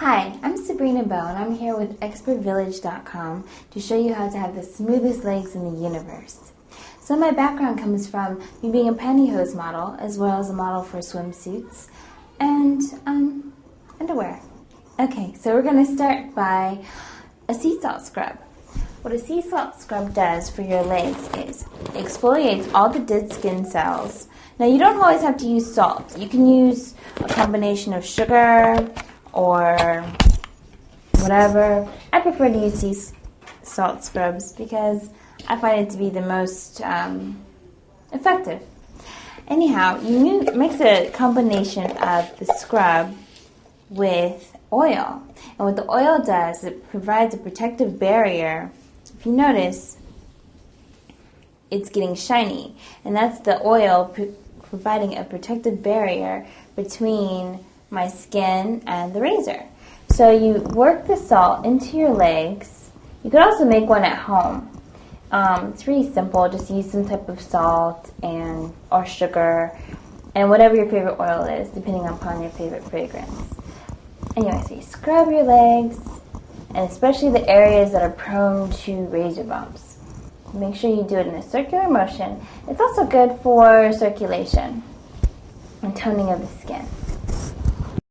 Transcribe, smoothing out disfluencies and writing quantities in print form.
Hi, I'm Sabrina Bell and I'm here with expertvillage.com to show you how to have the smoothest legs in the universe. So my background comes from me being a pantyhose model as well as a model for swimsuits and underwear. Okay, so we're going to start by a sea salt scrub. What a sea salt scrub does for your legs is it exfoliates all the dead skin cells. Now you don't always have to use salt. You can use a combination of sugar or whatever. I prefer to use sea salt scrubs because I find it to be the most effective. Anyhow, you mix a combination of the scrub with oil. And what the oil does, it provides a protective barrier. If you notice, it's getting shiny. And that's the oil providing a protective barrier between my skin and the razor. So you work the salt into your legs. You could also make one at home. It's really simple. Just use some type of salt or sugar and whatever your favorite oil is, depending upon your favorite fragrance. Anyway, so you scrub your legs, and especially the areas that are prone to razor bumps. Make sure you do it in a circular motion. It's also good for circulation and toning of the skin.